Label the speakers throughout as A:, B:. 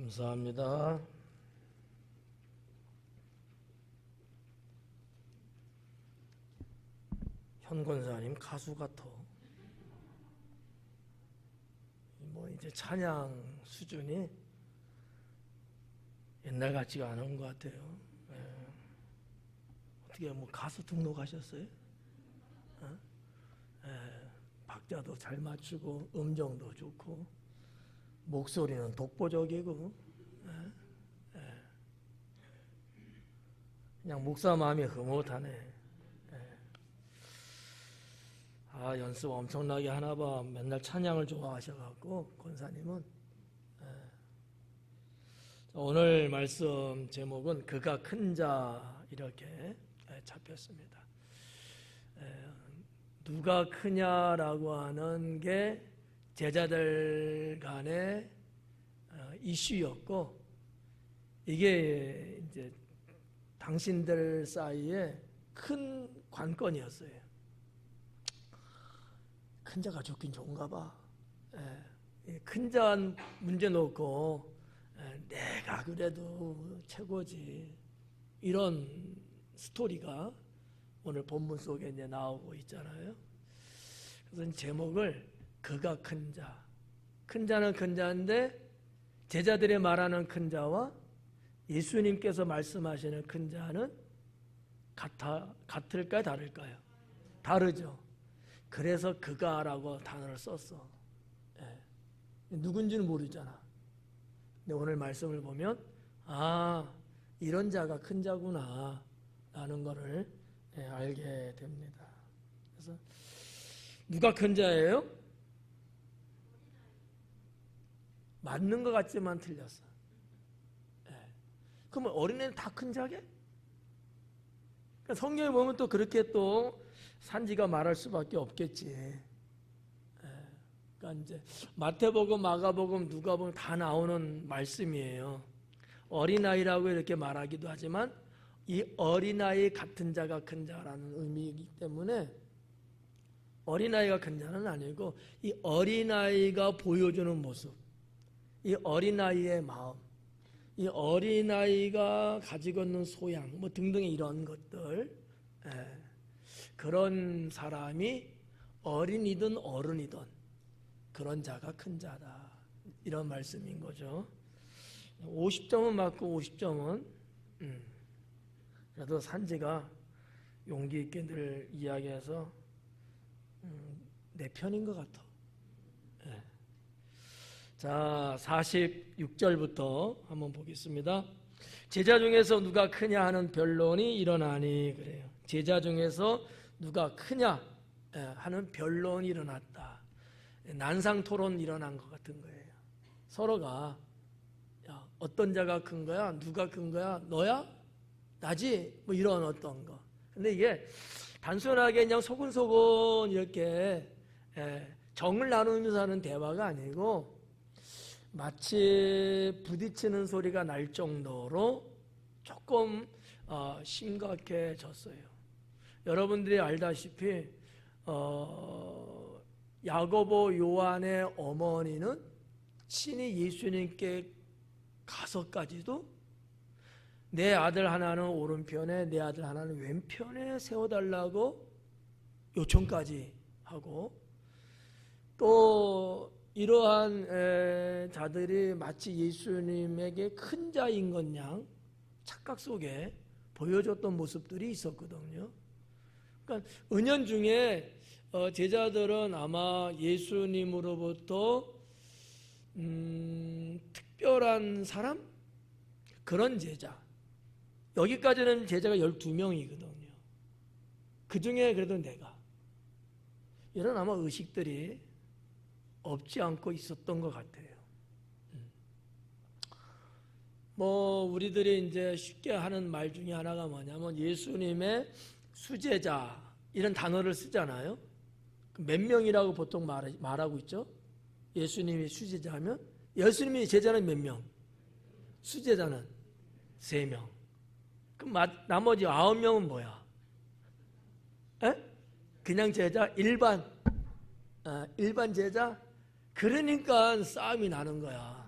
A: 감사합니다. 현 권사님 가수 같아. 뭐 이제 찬양 수준이 옛날 같지가 않은 것 같아요. 어떻게 뭐 가수 등록하셨어요? 박자도 잘 맞추고 음정도 좋고 목소리는 독보적이고 그냥 목사 마음이 흐뭇하네. 연습 엄청나게 하나봐. 맨날 찬양을 좋아하셔갖고 권사님은. 오늘 말씀 제목은 그가 큰 자 이렇게 잡혔습니다. 누가 크냐라고 하는 게 제자들 간의 이슈였고, 이게 이제 당신들 사이에 큰 관건이었어요. 큰 자가 좋긴 좋은가 봐. 큰 자 문제 놓고 내가 그래도 최고지, 이런 스토리가 오늘 본문 속에 이제 나오고 있잖아요. 그래서 제목을 그가 큰 자. 큰 자는 큰 자인데 제자들이 말하는 큰 자와 예수님께서 말씀하시는 큰 자는 같을까요? 다를까요? 다르죠. 그래서 그가라고 단어를 썼어. 누군지는 모르잖아. 근데 오늘 말씀을 보면 이런 자가 큰 자구나 라는 것을 알게 됩니다. 그래서 누가 큰 자예요? 맞는 것 같지만 틀렸어. 그러면 어린애는 다 큰 자게? 그러니까 성경에 보면 또 그렇게 또 산지가 말할 수밖에 없겠지. 그러니까 이제 마태복음, 마가복음, 누가복음 다 나오는 말씀이에요. 어린아이라고 이렇게 말하기도 하지만 이 어린아이 같은 자가 큰 자라는 의미이기 때문에 어린아이가 큰 자는 아니고 이 어린아이가 보여주는 모습, 이 어린아이의 마음, 이 어린아이가 가지고 있는 소양 뭐 등등의 이런 것들, 그런 사람이 어린이든 어른이든 그런 자가 큰 자다, 이런 말씀인 거죠. 50점은 맞고 50점은 그래도 산지가 용기 있게 늘 이야기해서 내 편인 것 같아. 자, 46절부터 한번 보겠습니다. 제자 중에서 누가 크냐 하는 변론이 일어나니, 그래요. 제자 중에서 누가 크냐 하는 변론이 일어났다. 난상 토론 일어난 것 같은 거예요. 서로가 야, 어떤 자가 큰 거야? 누가 큰 거야? 너야? 나지? 뭐 이런 어떤 거. 근데 이게 단순하게 그냥 소근소근 이렇게 정을 나누면서 하는 대화가 아니고 마치 부딪히는 소리가 날 정도로 조금 심각해졌어요. 여러분들이 알다시피 야고보 요한의 어머니는 친히 예수님께 가서까지도 내 아들 하나는 오른편에 내 아들 하나는 왼편에 세워달라고 요청까지 하고, 또 이러한 자들이 마치 예수님에게 큰 자인 것 양 착각 속에 보여줬던 모습들이 있었거든요. 그러니까 은연중에 제자들은 아마 예수님으로부터 특별한 사람? 그런 제자, 여기까지는 제자가 12명이거든요. 그 중에 그래도 내가, 이런 아마 의식들이 없지 않고 있었던 것 같아요. 뭐 우리들이 이제 쉽게 하는 말 중에 하나가 뭐냐면 예수님의 수제자 이런 단어를 쓰잖아요. 몇 명이라고 보통 말하고 있죠. 예수님이 수제자면, 예수님이 제자는 몇 명? 수제자는 3명. 그럼 나머지 9명은 뭐야? 그냥 제자? 일반 제자? 그러니까 싸움이 나는 거야.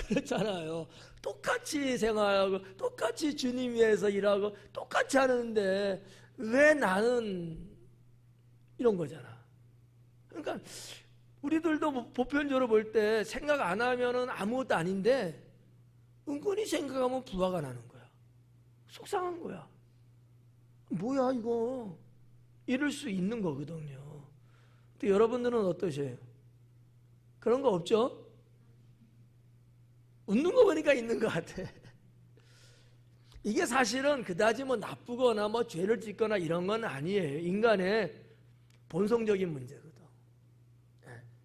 A: 그렇잖아요. 똑같이 생활하고 똑같이 주님 위해서 일하고 똑같이 하는데 왜 나는 이런 거잖아. 그러니까 우리들도 보편적으로 볼 때 생각 안 하면은 아무것도 아닌데 은근히 생각하면 부화가 나는 거야. 속상한 거야. 뭐야 이거. 이럴 수 있는 거거든요. 근데 여러분들은 어떠세요? 그런 거 없죠? 웃는 거 보니까 있는 것 같아. 이게 사실은 그다지 뭐 나쁘거나 뭐 죄를 짓거나 이런 건 아니에요. 인간의 본성적인 문제거든.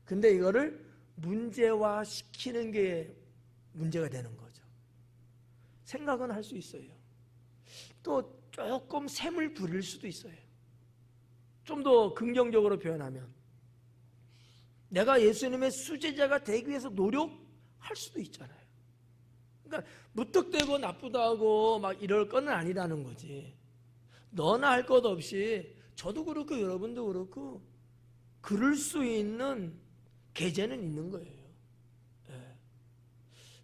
A: 근데 이거를 문제화 시키는 게 문제가 되는 거죠. 생각은 할 수 있어요. 또 조금 샘을 부릴 수도 있어요. 좀 더 긍정적으로 표현하면 내가 예수님의 수제자가 되기 위해서 노력할 수도 있잖아요. 그러니까 무턱대고 나쁘다고 막 이럴 건 아니라는 거지. 너나 할 것 없이 저도 그렇고 여러분도 그렇고 그럴 수 있는 계제는 있는 거예요.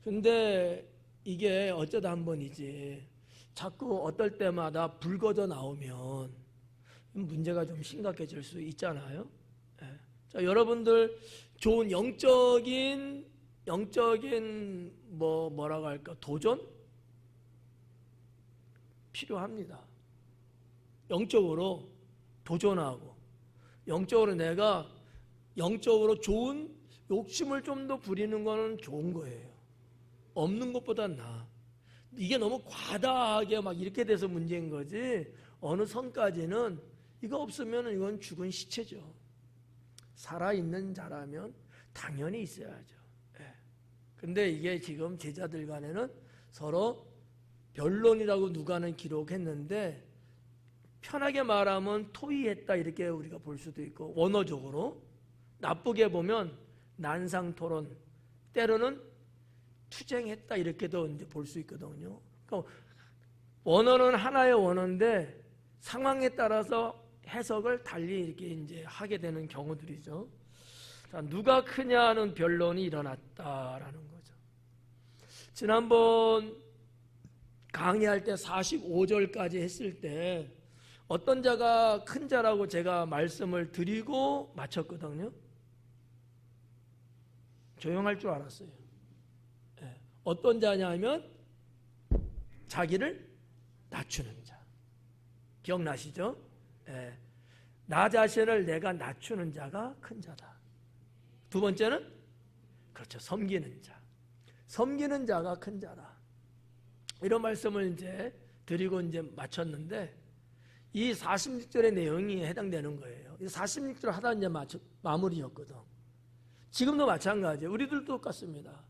A: 근데 이게 어쩌다 한 번이지 자꾸 어떨 때마다 불거져 나오면 문제가 좀 심각해질 수 있잖아요. 자, 여러분들 좋은 영적인 뭐라고 할까 도전 필요합니다. 영적으로 도전하고 영적으로 내가 영적으로 좋은 욕심을 좀 더 부리는 거는 좋은 거예요. 없는 것보다 나아. 이게 너무 과다하게 막 이렇게 돼서 문제인 거지. 어느 선까지는 이거 없으면 이건 죽은 시체죠. 살아있는 자라면 당연히 있어야죠. 근데 이게 지금 제자들 간에는 서로 변론이라고 누가는 기록했는데 편하게 말하면 토의했다 이렇게 우리가 볼 수도 있고 원어적으로 나쁘게 보면 난상토론 때로는 투쟁했다 이렇게도 이제 볼 수 있거든요. 그러니까 원어는 하나의 원어인데 상황에 따라서 해석을 달리 이렇게 이제 하게 되는 경우들이죠. 자, 누가 크냐는 변론이 일어났다라는 거죠. 지난번 강의할 때 45절까지 했을 때 어떤 자가 큰 자라고 제가 말씀을 드리고 마쳤거든요. 조용할 줄 알았어요. 어떤 자냐면 자기를 낮추는 자. 기억나시죠? 나 자신을 내가 낮추는 자가 큰 자다. 두 번째는 그렇죠. 섬기는 자. 섬기는 자가 큰 자다. 이런 말씀을 이제 드리고 이제 마쳤는데 이 46절의 내용이 해당되는 거예요. 이 46절 하다 이제 마무리였거든. 지금도 마찬가지예요. 우리들도 똑같습니다.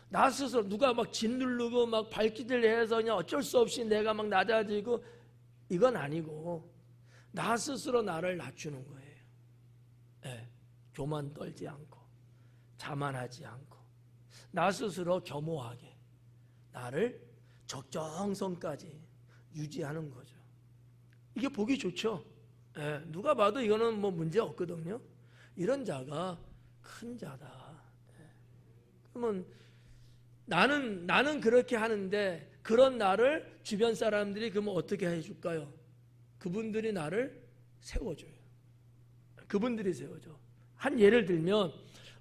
A: 나 스스로 누가 막 짓누르고 막 발기들 해서 그냥 어쩔 수 없이 내가 막 낮아지고 이건 아니고 나 스스로 나를 낮추는 거예요. 교만 떨지 않고 자만하지 않고 나 스스로 겸허하게 나를 적정성까지 유지하는 거죠. 이게 보기 좋죠. 누가 봐도 이거는 뭐 문제 없거든요. 이런 자가 큰 자다. 그러면 나는 그렇게 하는데 그런 나를 주변 사람들이 그러면 어떻게 해줄까요? 그분들이 나를 세워줘요. 그분들이 세워줘. 한 예를 들면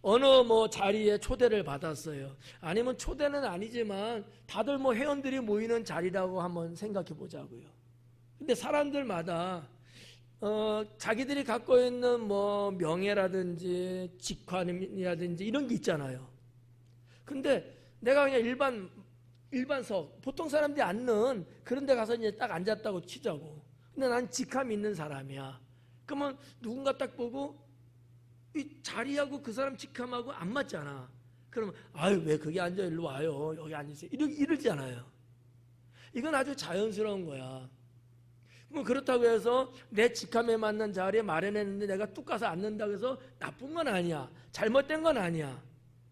A: 어느 뭐 자리에 초대를 받았어요. 아니면 초대는 아니지만 다들 뭐 회원들이 모이는 자리라고 한번 생각해 보자고요. 근데 사람들마다 자기들이 갖고 있는 뭐 명예라든지 직관이라든지 이런 게 있잖아요. 근데 내가 그냥 일반석 보통 사람들이 앉는 그런 데 가서 이제 딱 앉았다고 치자고. 근데 난 직함이 있는 사람이야. 그러면 누군가 딱 보고 이 자리하고 그 사람 직함하고 안 맞잖아. 그러면 아유 왜 거기 앉아 일로 와요. 여기 앉으세요. 이러잖아요. 이건 아주 자연스러운 거야. 뭐 그렇다고 해서 내 직함에 맞는 자리에 마련했는데 내가 뚝 가서 앉는다고 해서 나쁜 건 아니야. 잘못된 건 아니야.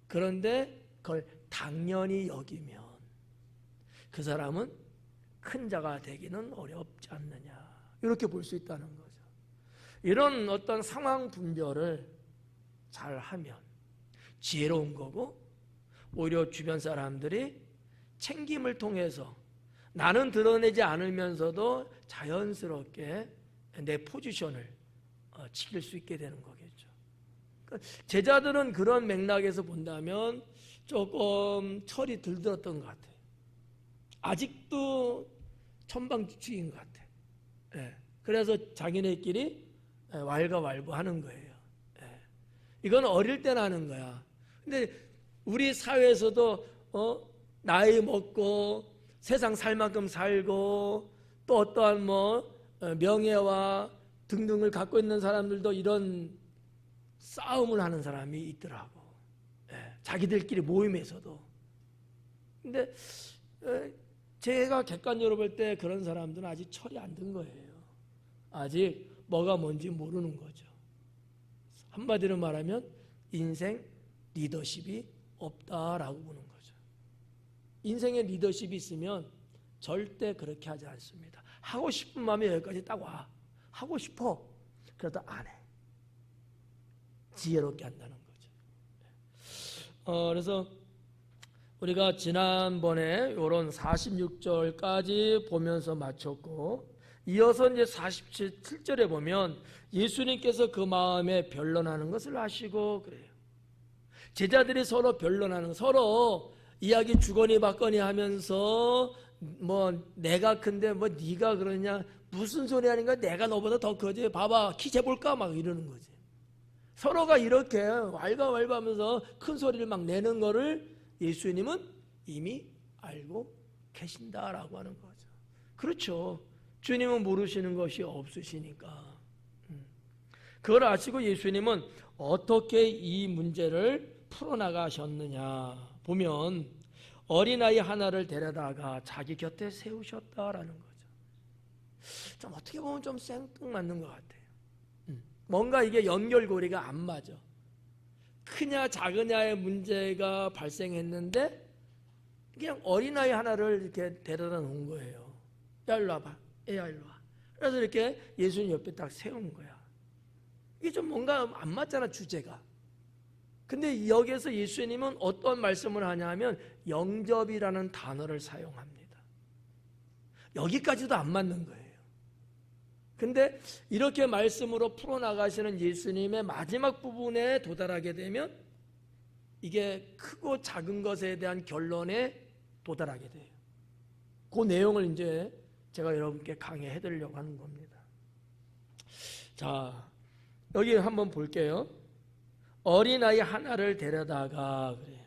A: 그런데 그걸 당연히 여기면 그 사람은 큰 자가 되기는 어렵지 않느냐. 이렇게 볼 수 있다는 거죠. 이런 어떤 상황 분별을 잘 하면 지혜로운 거고 오히려 주변 사람들이 챙김을 통해서 나는 드러내지 않으면서도 자연스럽게 내 포지션을 지킬 수 있게 되는 거겠죠. 그러니까 제자들은 그런 맥락에서 본다면 조금 철이 덜 들었던 것 같아요. 아직도 천방지축인 것 같아요. 예. 그래서 자기네끼리 왈가왈부하는 거예요. 예. 이건 어릴 때나 하는 거야. 근데 우리 사회에서도 나이 먹고 세상 살 만큼 살고 또 어떠한 명예와 등등을 갖고 있는 사람들도 이런 싸움을 하는 사람이 있더라고. 예. 자기들끼리 모임에서도. 근데 제가 객관적으로 볼 때 그런 사람들은 아직 철이 안 든 거예요. 아직 뭐가 뭔지 모르는 거죠. 한마디로 말하면 인생 리더십이 없다라고 보는 거죠. 인생에 리더십이 있으면 절대 그렇게 하지 않습니다. 하고 싶은 마음이 여기까지 딱 와. 하고 싶어. 그래도 안 해. 지혜롭게 한다는 거죠. 그래서 우리가 지난번에 이런 46절까지 보면서 마쳤고, 이어서 이제 47절에 보면 예수님께서 그 마음에 변론하는 것을 아시고 그래요. 제자들이 서로 변론하는, 서로 이야기 주거니 받거니 하면서 내가 큰데 네가 그러냐, 무슨 소리 하는가, 내가 너보다 더 크지, 봐봐 키 재볼까, 막 이러는 거지. 서로가 이렇게 왈가왈부하면서 큰 소리를 막 내는 거를 예수님은 이미 알고 계신다라고 하는 거죠. 그렇죠. 주님은 모르시는 것이 없으시니까. 그걸 아시고 예수님은 어떻게 이 문제를 풀어나가셨느냐 보면 어린아이 하나를 데려다가 자기 곁에 세우셨다라는 거죠. 좀 어떻게 보면 좀 생뚱맞는 것 같아요. 뭔가 이게 연결고리가 안 맞아. 크냐 작으냐의 문제가 발생했는데 그냥 어린아이 하나를 이렇게 데려다 놓은 거예요. 야 일로 와봐. 애야 일로 와. 그래서 이렇게 예수님 옆에 딱 세운 거야. 이게 좀 뭔가 안 맞잖아, 주제가. 근데 여기에서 예수님은 어떤 말씀을 하냐면 영접이라는 단어를 사용합니다. 여기까지도 안 맞는 거예요. 근데 이렇게 말씀으로 풀어나가시는 예수님의 마지막 부분에 도달하게 되면 이게 크고 작은 것에 대한 결론에 도달하게 돼요. 그 내용을 이제 제가 여러분께 강의해 드리려고 하는 겁니다. 자, 여기 한번 볼게요. 어린아이 하나를 데려다가 그래요.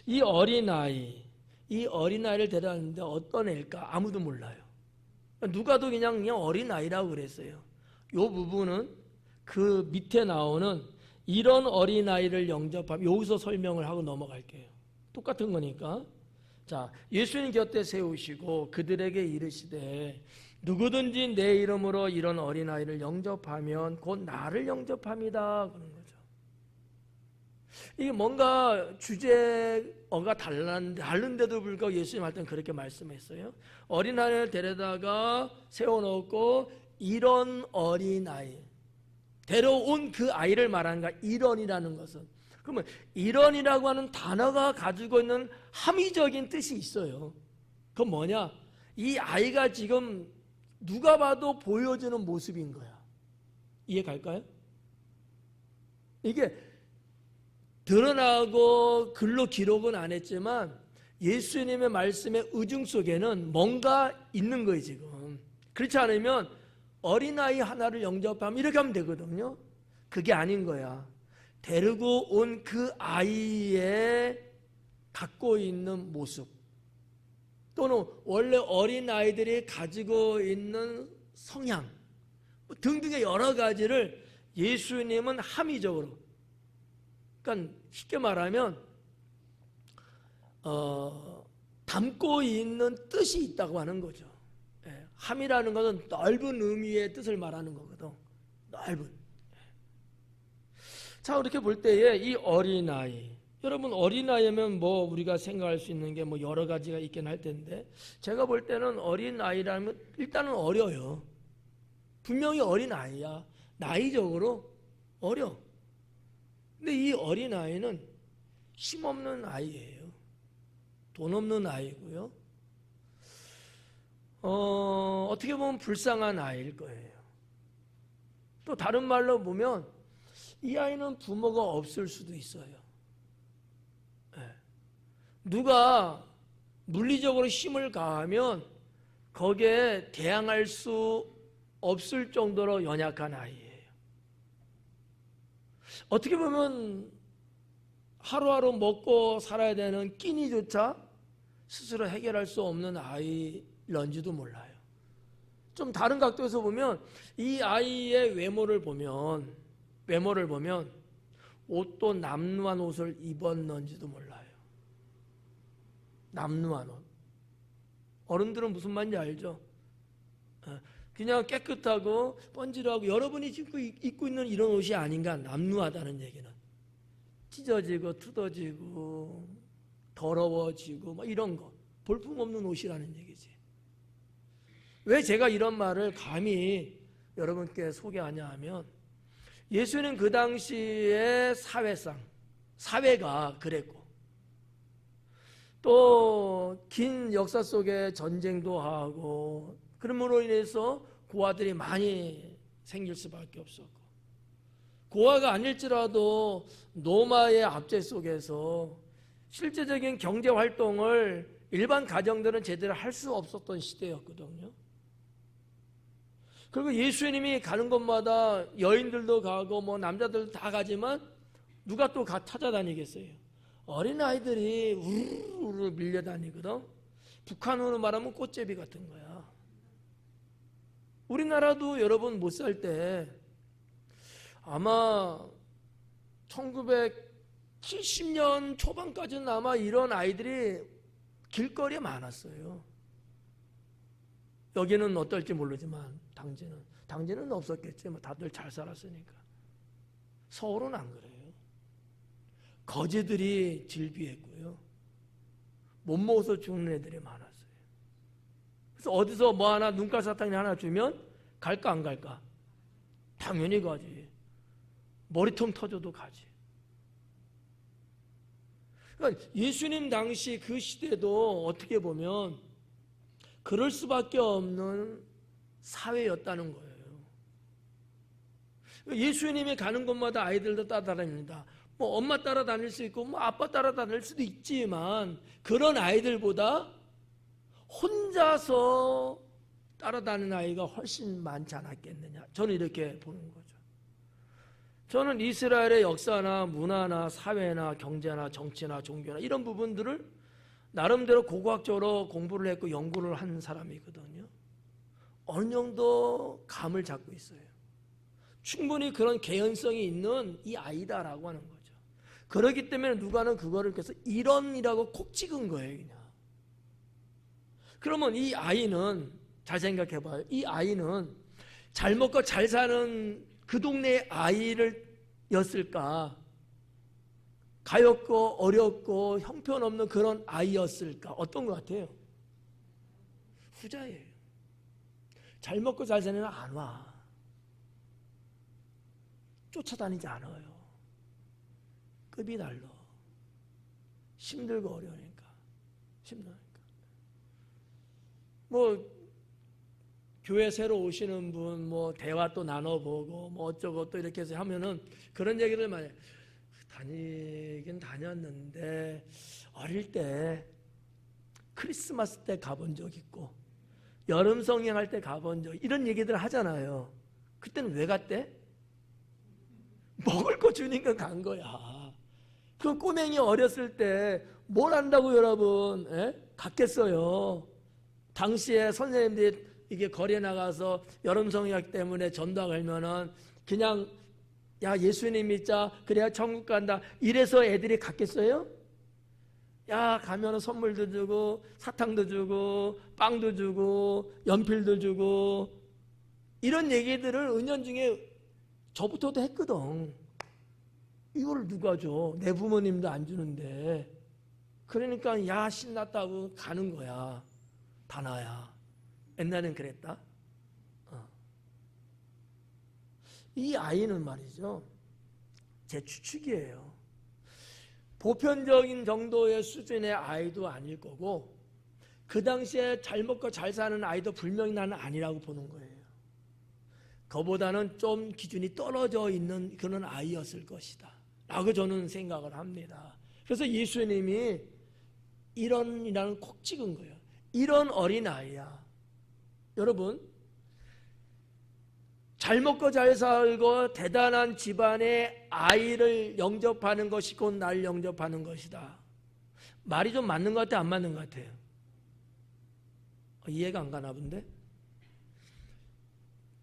A: 이 어린아이를 데려다는데 어떤 애일까? 아무도 몰라요. 누가도 그냥 어린아이라고 그랬어요. 이 부분은 그 밑에 나오는 이런 어린아이를 영접하면, 여기서 설명을 하고 넘어갈게요. 똑같은 거니까. 자, 예수님 곁에 세우시고 그들에게 이르시되 누구든지 내 이름으로 이런 어린아이를 영접하면 곧 나를 영접합니다. 그런 거죠. 이게 뭔가 주제어가 다른데도 불구하고 예수님 할 때는 그렇게 말씀했어요. 어린아이를 데려다가 세워놓고 이런 어린아이, 데려온 그 아이를 말하는가, 이런이라는 것은. 그러면 이런이라고 하는 단어가 가지고 있는 함의적인 뜻이 있어요. 그건 뭐냐? 이 아이가 지금 누가 봐도 보여주는 모습인 거야. 이해 갈까요? 이게 드러나고 글로 기록은 안 했지만 예수님의 말씀의 의중 속에는 뭔가 있는 거예요, 지금. 그렇지 않으면 어린아이 하나를 영접하면 이렇게 하면 되거든요. 그게 아닌 거야. 데리고 온 그 아이의 갖고 있는 모습, 또는 원래 어린아이들이 가지고 있는 성향 등등의 여러 가지를 예수님은 함의적으로, 그러니까 쉽게 말하면 담고 있는 뜻이 있다고 하는 거죠. 함이라는 것은 넓은 의미의 뜻을 말하는 거거든. 넓은. 자, 이렇게 볼 때에 이 어린아이, 여러분 어린아이면 우리가 생각할 수 있는 게 여러 가지가 있긴 할 텐데, 제가 볼 때는 어린아이라면 일단은 어려요. 분명히 어린아이야. 나이적으로 어려. 근데 이 어린아이는 힘없는 아이예요. 돈 없는 아이고요. 어떻게 보면 불쌍한 아이일 거예요. 또 다른 말로 보면 이 아이는 부모가 없을 수도 있어요. 누가 물리적으로 힘을 가하면 거기에 대항할 수 없을 정도로 연약한 아이예요. 어떻게 보면 하루하루 먹고 살아야 되는 끼니조차 스스로 해결할 수 없는 아이런지도 몰라요. 좀 다른 각도에서 보면 이 아이의 외모를 보면 옷도 남루한 옷을 입었는지도 몰라요. 남루한 옷. 어른들은 무슨 말인지 알죠? 그냥 깨끗하고 번지르하고 여러분이 입고 있는 이런 옷이 아닌가. 남루하다는 얘기는 찢어지고 뜯어지고 더러워지고 막 이런 거, 볼품없는 옷이라는 얘기지. 왜 제가 이런 말을 감히 여러분께 소개하냐 하면 예수는 그 당시의 사회가 그랬고 또 긴 역사 속에 전쟁도 하고 그러므로 인해서 고아들이 많이 생길 수밖에 없었고 고아가 아닐지라도 노마의 압제 속에서 실제적인 경제 활동을 일반 가정들은 제대로 할 수 없었던 시대였거든요. 그리고 예수님이 가는 곳마다 여인들도 가고 뭐 남자들도 다 가지만 누가 또 찾아다니겠어요? 어린아이들이 우르르 밀려다니거든. 북한으로 말하면 꽃제비 같은 거야. 우리나라도 여러분 못 살 때 아마 1970년 초반까지는 아마 이런 아이들이 길거리에 많았어요. 여기는 어떨지 모르지만 당진은 없었겠지. 뭐 다들 잘 살았으니까. 서울은 안 그래요. 거지들이 질비했고요. 못 먹어서 죽는 애들이 많았어요. 그래서 어디서 뭐 하나 눈깔 사탕이 하나 주면 갈까 안 갈까? 당연히 가지. 머리통 터져도 가지. 그러니까 예수님 당시 그 시대도 어떻게 보면 그럴 수밖에 없는 사회였다는 거예요. 예수님이 가는 곳마다 아이들도 따라다닙니다. 뭐 엄마 따라다닐 수 있고 뭐 아빠 따라다닐 수도 있지만 그런 아이들보다 혼자서 따라다니는 아이가 훨씬 많지 않았겠느냐. 저는 이렇게 보는 거죠. 저는 이스라엘의 역사나 문화나 사회나 경제나 정치나 종교나 이런 부분들을 나름대로 고고학적으로 공부를 했고 연구를 한 사람이거든요. 어느 정도 감을 잡고 있어요. 충분히 그런 개연성이 있는 이 아이다라고 하는 거죠. 그렇기 때문에 누가는 그거를 그래서 이런이라고 콕 찍은 거예요, 그냥. 그러면 이 아이는 잘 생각해봐요. 이 아이는 잘 먹고 잘 사는 그 동네의 아이였을까? 가엾고 어렵고 형편없는 그런 아이였을까? 어떤 것 같아요? 후자예요. 잘 먹고 잘 사는 애는 안 와. 쫓아다니지 않아요. 급이 달라. 힘들고 어려우니까. 뭐 교회 새로 오시는 분 뭐 대화 또 나눠보고 뭐 어쩌고 또 이렇게 해서 하면은 그런 얘기를 많이 해요. 다니긴 다녔는데 어릴 때 크리스마스 때 가본 적 있고 여름 성경할 때 가본 적 이런 얘기들 하잖아요. 그때는 왜 갔대? 먹을 거 주니까 간 거야. 그 꼬맹이 어렸을 때 뭘 안다고 여러분 갔겠어요. 당시에 선생님들이 이게 거리에 나가서 여름 성경 때문에 전도가 걸면은 그냥 야 예수님 믿자 그래야 천국 간다 이래서 애들이 갔겠어요? 야 가면은 선물도 주고 사탕도 주고 빵도 주고 연필도 주고 이런 얘기들을 은연중에 저부터도 했거든. 이걸 누가 줘? 내 부모님도 안 주는데. 그러니까 야 신났다고 가는 거야. 다나야. 옛날엔 그랬다. 이 아이는 말이죠. 제 추측이에요. 보편적인 정도의 수준의 아이도 아닐 거고 그 당시에 잘 먹고 잘 사는 아이도 분명히 나는 아니라고 보는 거예요. 그보다는 좀 기준이 떨어져 있는 그런 아이였을 것이다 라고 저는 생각을 합니다. 그래서 예수님이 이런이라는 콕 찍은 거예요. 이런 어린아이야. 여러분, 잘 먹고 잘 살고 대단한 집안의 아이를 영접하는 것이 곧 날 영접하는 것이다. 말이 좀 맞는 것 같아요? 안 맞는 것 같아요? 이해가 안 가나 본데?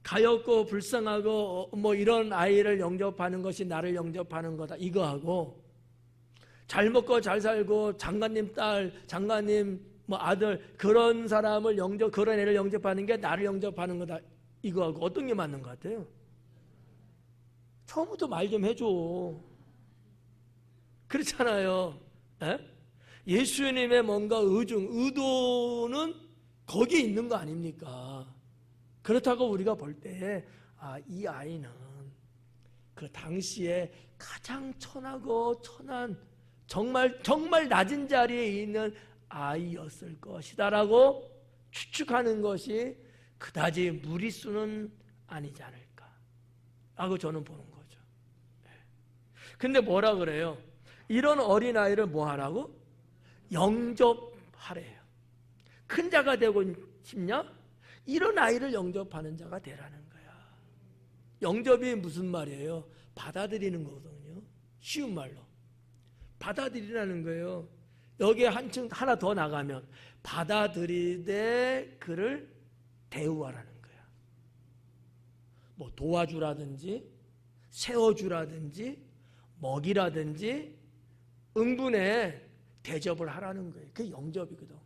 A: 가엾고 불쌍하고 뭐 이런 아이를 영접하는 것이 나를 영접하는 거다 이거하고, 잘 먹고 잘 살고 장관님 딸, 장관님 뭐 아들 그런 사람을 그런 애를 영접하는 게 나를 영접하는 거다 이거하고 어떤 게 맞는 것 같아요? 처음부터 말 좀 해줘. 그렇잖아요. 에? 예수님의 뭔가 의도는 거기에 있는 거 아닙니까? 그렇다고 우리가 볼 때 이 아이는 그 당시에 가장 천하고 천한 정말 낮은 자리에 있는 아이였을 것이다라고 추측하는 것이 그다지 무리수는 아니지 않을까 라고 저는 보는 거죠. 근데 뭐라 그래요? 이런 어린아이를 뭐 하라고? 영접하래요. 큰 자가 되고 싶냐? 이런 아이를 영접하는 자가 되라는 거야. 영접이 무슨 말이에요? 받아들이는 거거든요. 쉬운 말로 받아들이라는 거예요. 여기에 한층 하나 더 나가면 받아들이되 그를 대우하라는 거야. 뭐 도와주라든지 세워주라든지 먹이라든지 응분에 대접을 하라는 거예요. 그게 영접이거든.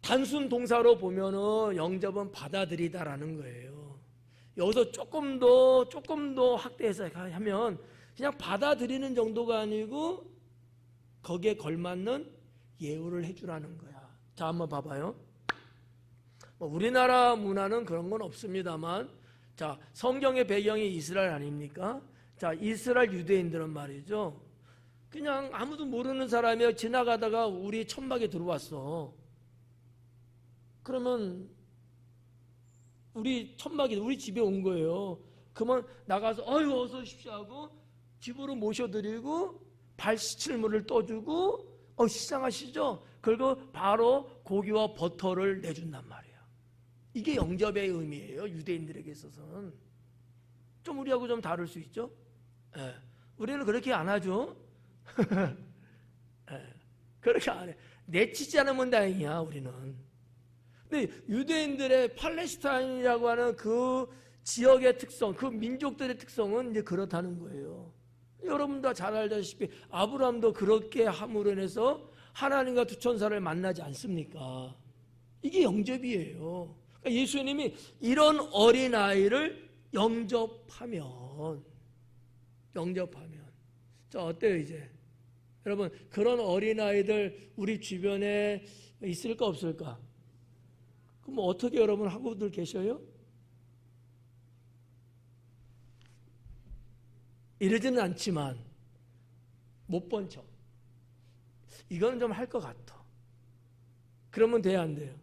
A: 단순 동사로 보면은 영접은 받아들이다라는 거예요. 여기서 조금 더 확대해서 하면 그냥 받아들이는 정도가 아니고 거기에 걸맞는 예우를 해주라는 거야. 자, 한번 봐봐요. 우리나라 문화는 그런 건 없습니다만, 자, 성경의 배경이 이스라엘 아닙니까? 자, 이스라엘 유대인들은 말이죠, 그냥 아무도 모르는 사람이 지나가다가 우리 천막에 들어왔어. 그러면 우리 천막에 우리 집에 온 거예요. 그러면 나가서 어서 오십시오 하고 집으로 모셔드리고 발 씻을 물을 떠주고 시장하시죠? 그리고 바로 고기와 버터를 내준단 말이에요. 이게 영접의 의미예요. 유대인들에게 있어서는. 좀 우리하고 좀 다를 수 있죠? 예. 우리는 그렇게 안 하죠. 예. 그렇게 안 해. 내치지 않으면 다행이야, 우리는. 근데 유대인들의 팔레스타인이라고 하는 그 지역의 특성, 그 민족들의 특성은 이제 그렇다는 거예요. 여러분 다 잘 알다시피 아브라함도 그렇게 함으로 인해서 하나님과 두 천사를 만나지 않습니까? 이게 영접이에요. 그러니까 예수님이 이런 어린아이를 영접하면 자, 어때요 이제? 여러분, 그런 어린아이들 우리 주변에 있을까 없을까? 그럼 어떻게 여러분 하고들 계셔요? 이러지는 않지만 못 본 척. 이건 좀 할 것 같아. 그러면 돼야 안 돼요?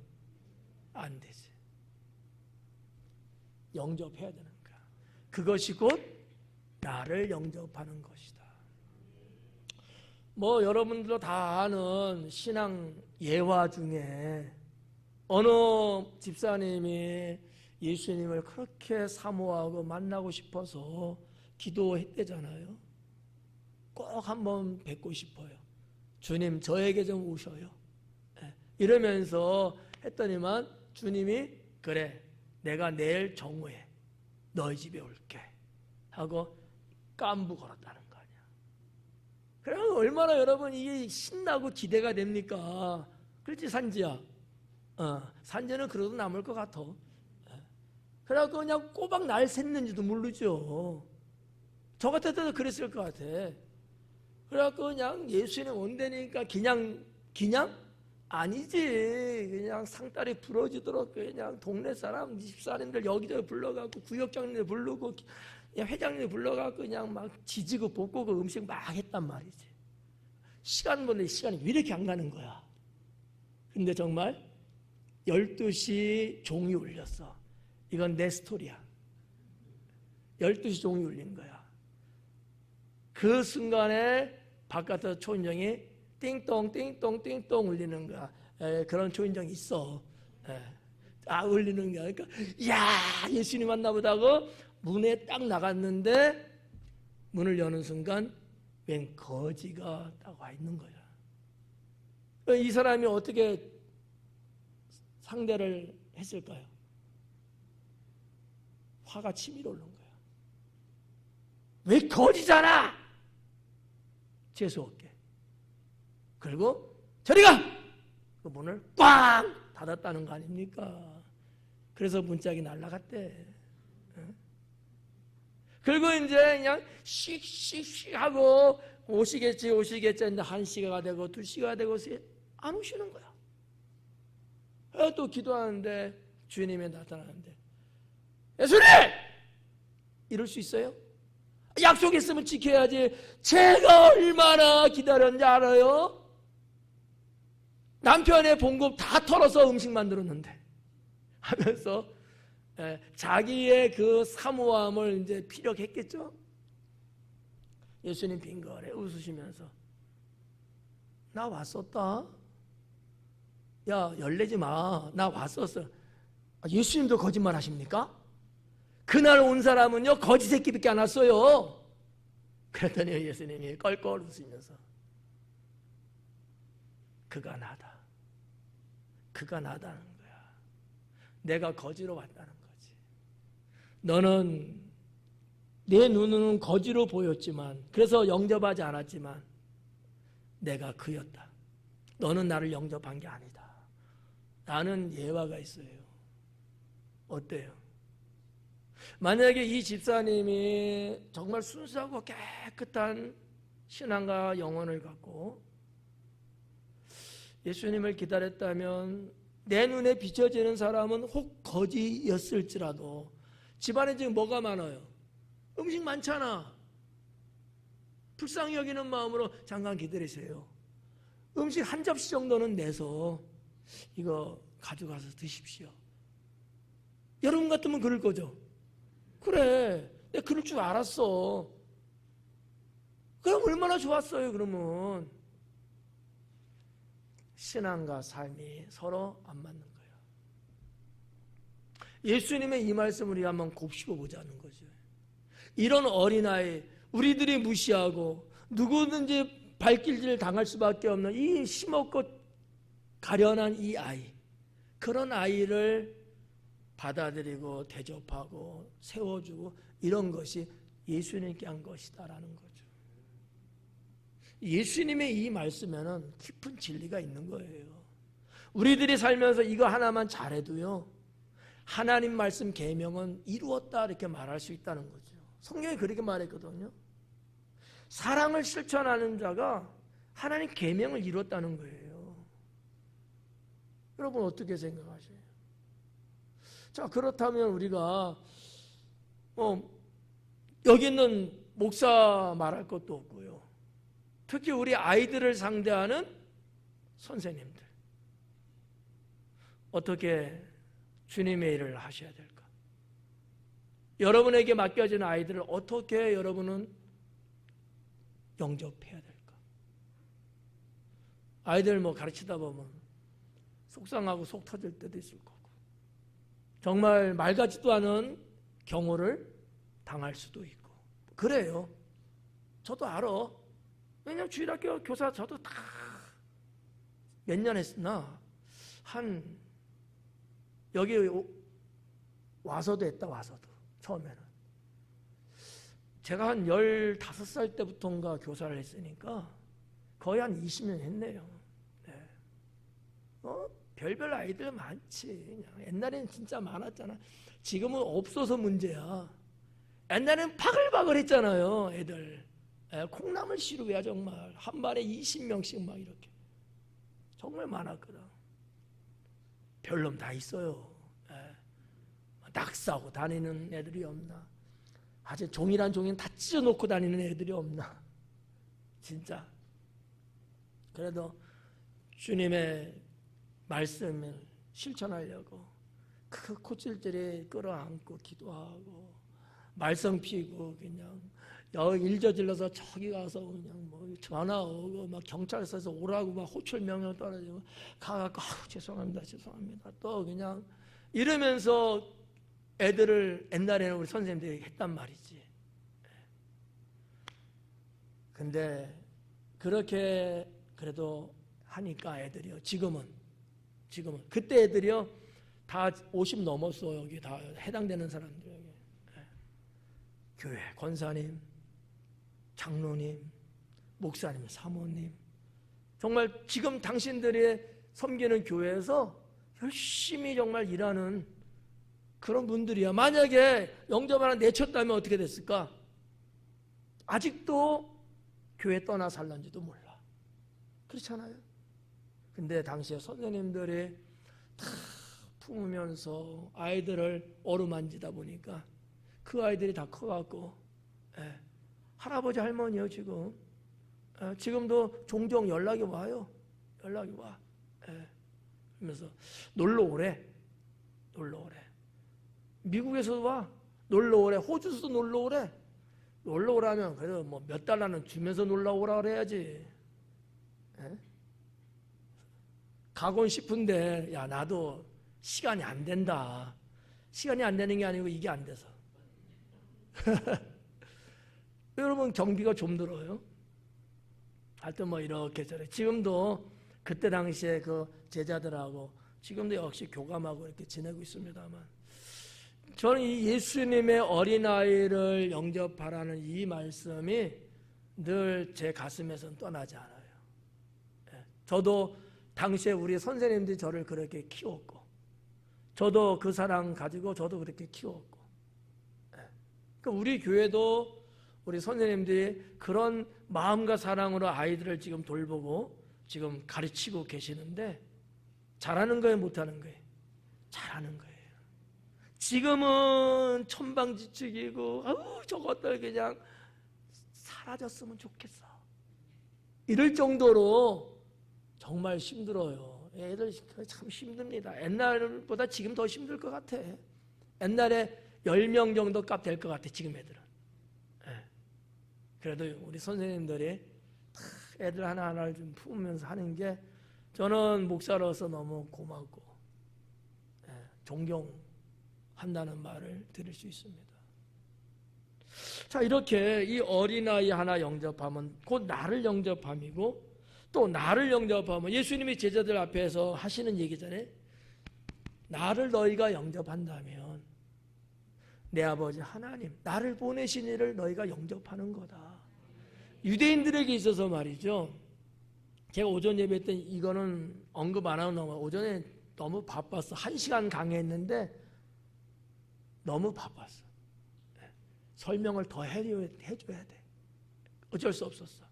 A: 안 되지. 영접해야 되는 거야. 그것이 곧 나를 영접하는 것이다. 뭐 여러분들도 다 아는 신앙 예화 중에 어느 집사님이 예수님을 그렇게 사모하고 만나고 싶어서 기도했대잖아요. 꼭 한번 뵙고 싶어요. 주님, 저에게 좀 오셔요. 이러면서 했더니만 주님이 그래, 내가 내일 정오에 너희 집에 올게 하고 깐부 걸었다는 거 아니야. 그러면 얼마나 여러분 이게 신나고 기대가 됩니까? 그렇지, 산지야? 산지는 그래도 남을 것 같아. 그래갖고 그냥 꼬박 날 샜는지도 모르죠. 저 같아도 그랬을 것 같아. 그래갖고 그냥 예수님 온다니까 그냥 아니지. 그냥 상다리 부러지도록 그냥 동네 사람, 집사람들 여기저기 불러갖고 구역장님들 부르고 회장님 불러갖고 그냥 막 지지고 볶고 그 음식 막 했단 말이지. 시간 보는데 시간이 왜 이렇게 안 가는 거야? 근데 정말 12시 종이 울렸어. 이건 내 스토리야. 12시 종이 울린 거야. 그 순간에 바깥에서 초인종이 띵동 띵동 띵동 울리는 거야. 그런 초인종이 있어. 울리는 거야. 그러니까 야, 예수님 만나보다 하고 문에 딱 나갔는데 문을 여는 순간 웬 거지가 딱 와 있는 거야. 이 사람이 어떻게 상대를 했을까요? 화가 치밀어 오른 거야. 왜 거지잖아! 재수없게. 그리고 저리 가! 그 문을 꽝! 닫았다는 거 아닙니까? 그래서 문짝이 날아갔대. 그리고 이제 그냥 씩씩씩 하고 오시겠지 했는데 1시가 되고 2시가 되고 안 오시는 거야. 또 기도하는데 주님이 나타나는데 예수님! 이럴 수 있어요? 약속했으면 지켜야지. 제가 얼마나 기다렸는지 알아요? 남편의 봉급 다 털어서 음식 만들었는데 하면서 자기의 그 사모함을 이제 피력했겠죠? 예수님 빙거래 웃으시면서 나 왔었다. 야, 열내지 마. 나 왔었어. 예수님도 거짓말 하십니까? 그날 온 사람은요 거지 새끼밖에 안 왔어요. 그랬더니 예수님이 껄껄 웃으면서 그가 나다. 그가 나다는 거야. 내가 거지로 왔다는 거지. 너는 내 눈은 거지로 보였지만 그래서 영접하지 않았지만 내가 그였다. 너는 나를 영접한 게 아니다. 나는 예화가 있어요. 어때요? 만약에 이 집사님이 정말 순수하고 깨끗한 신앙과 영혼을 갖고 예수님을 기다렸다면 내 눈에 비춰지는 사람은 혹 거지였을지라도 집안에 지금 뭐가 많아요? 음식 많잖아. 불쌍히 여기는 마음으로 잠깐 기다리세요. 음식 한 접시 정도는 내서 이거 가져가서 드십시오. 여러분 같으면 그럴 거죠? 그래, 내가 그럴 줄 알았어. 그럼 얼마나 좋았어요. 그러면 신앙과 삶이 서로 안 맞는 거예요. 예수님의 이 말씀을 우리가 한번 곱씹어 보자는 거죠. 이런 어린아이, 우리들이 무시하고 누구든지 발길질을 당할 수밖에 없는 이 심없고 가련한 이 아이, 그런 아이를 받아들이고 대접하고 세워주고 이런 것이 예수님께 한 것이다라는 거죠. 예수님의 이 말씀에는 깊은 진리가 있는 거예요. 우리들이 살면서 이거 하나만 잘해도요 하나님 말씀 계명은 이루었다 이렇게 말할 수 있다는 거죠. 성경이 그렇게 말했거든요. 사랑을 실천하는 자가 하나님 계명을 이뤘다는 거예요. 여러분 어떻게 생각하세요? 자, 그렇다면 우리가 여기 있는 목사 말할 것도 없고요. 특히 우리 아이들을 상대하는 선생님들 어떻게 주님의 일을 하셔야 될까? 여러분에게 맡겨진 아이들을 어떻게 여러분은 영접해야 될까? 아이들 가르치다 보면 속상하고 속 터질 때도 있을 거고 정말 말 같지도 않은 경호를 당할 수도 있고 그래요. 저도 알아. 왜냐면 주일학교 교사 저도 다 몇 년 했으나 여기 와서도 했다. 와서도 처음에는 제가 한 15살 때부터인가 교사를 했으니까 거의 한 20년 했네요. 네. 별별 아이들 많지. 그냥. 옛날에는 진짜 많았잖아. 지금은 없어서 문제야. 옛날에는 바글바글 했잖아요. 애들 콩나물 시루야 정말. 한 발에 20명씩 막 이렇게 정말 많았거든. 별놈 다 있어요. 낙사하고 다니는 애들이 없나? 아주 종이란 종이는 다 찢어놓고 다니는 애들이 없나? 진짜 그래도 주님의 말씀을 실천하려고 그 코찔들이 끌어안고 기도하고 말썽 피고 그냥 여기 일 저질러서 저기 가서 그냥 뭐 전화 오고 막 경찰서에서 오라고 막 호출 명령 떨어지고 가갖고 죄송합니다 또 그냥 이러면서 애들을 옛날에는 우리 선생님들이 했단 말이지. 근데 그렇게 그래도 하니까 애들이요 지금은 그때 애들이요 다 50 넘었어. 여기 다 해당되는 사람들 여기. 교회 권사님, 장로님, 목사님, 사모님, 정말 지금 당신들이 섬기는 교회에서 열심히 정말 일하는 그런 분들이야. 만약에 영접 하나 내쳤다면 어떻게 됐을까? 아직도 교회 떠나 살란지도 몰라. 그렇잖아요. 근데 당시에 선생님들이 다 품으면서 아이들을 어루만지다 보니까 그 아이들이 다 커갖고 할아버지 할머니요 지금 지금도 종종 연락이 와요. 연락이 와. 그러면서 놀러 오래. 미국에서도 와. 놀러 오래. 호주에서도 놀러 오래. 놀러 오라면 그래도 뭐 몇 달러는 주면서 놀러 오라 그래야지. 가곤 싶은데 야 나도 시간이 안 된다. 시간이 안 되는 게 아니고 이게 안 돼서. 여러분 경비가 좀 들어요. 하여튼 뭐 이렇게 저래. 지금도 그때 당시에 그 제자들하고 지금도 역시 교감하고 이렇게 지내고 있습니다만 저는 이 예수님의 어린아이를 영접하라는 이 말씀이 늘 제 가슴에서는 떠나지 않아요. 저도 당시에 우리 선생님들이 저를 그렇게 키웠고 저도 그 사랑 가지고 저도 그렇게 키웠고 그러니까 우리 교회도 우리 선생님들이 그런 마음과 사랑으로 아이들을 지금 돌보고 지금 가르치고 계시는데 잘하는 거예요 못하는 거예요? 잘하는 거예요. 지금은 천방지축이고 저것들 그냥 사라졌으면 좋겠어 이럴 정도로 정말 힘들어요. 애들 참 힘듭니다. 옛날보다 지금 더 힘들 것 같아. 옛날에 10명 정도 값 될 것 같아 지금 애들은. 그래도 우리 선생님들이 애들 하나하나를 좀 품으면서 하는 게 저는 목사로서 너무 고맙고 존경한다는 말을 드릴 수 있습니다. 자 이렇게 이 어린아이 하나 영접하면 곧 나를 영접함이고 또 나를 영접하면 예수님이 제자들 앞에서 하시는 얘기잖아요. 나를 너희가 영접한다면 내 아버지 하나님 나를 보내신 이를 너희가 영접하는 거다. 유대인들에게 있어서 말이죠. 제가 오전 예배 때 이거는 언급 안 하고 넘어가요. 오전에 너무 바빴어. 1시간 강의했는데 너무 바빴어. 설명을 더 해줘야 돼. 어쩔 수 없었어.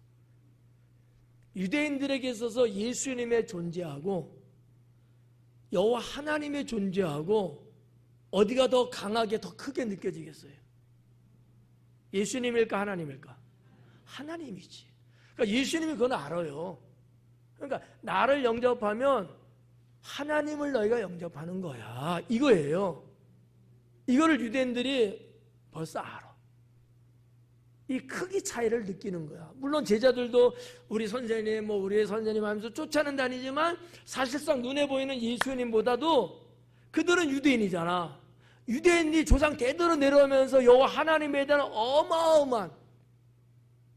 A: 유대인들에게 있어서 예수님의 존재하고 여호와 하나님의 존재하고 어디가 더 강하게 더 크게 느껴지겠어요? 예수님일까 하나님일까? 하나님이지. 그러니까 예수님이 그건 알아요. 그러니까 나를 영접하면 하나님을 너희가 영접하는 거야 이거예요. 이거를 유대인들이 벌써 알아. 이 크기 차이를 느끼는 거야. 물론 제자들도 우리 선생님 우리 선생님 하면서 쫓아는 다니지만 사실상 눈에 보이는 예수님보다도 그들은 유대인이잖아. 유대인이 조상 대대로 내려오면서 여호와 하나님에 대한 어마어마한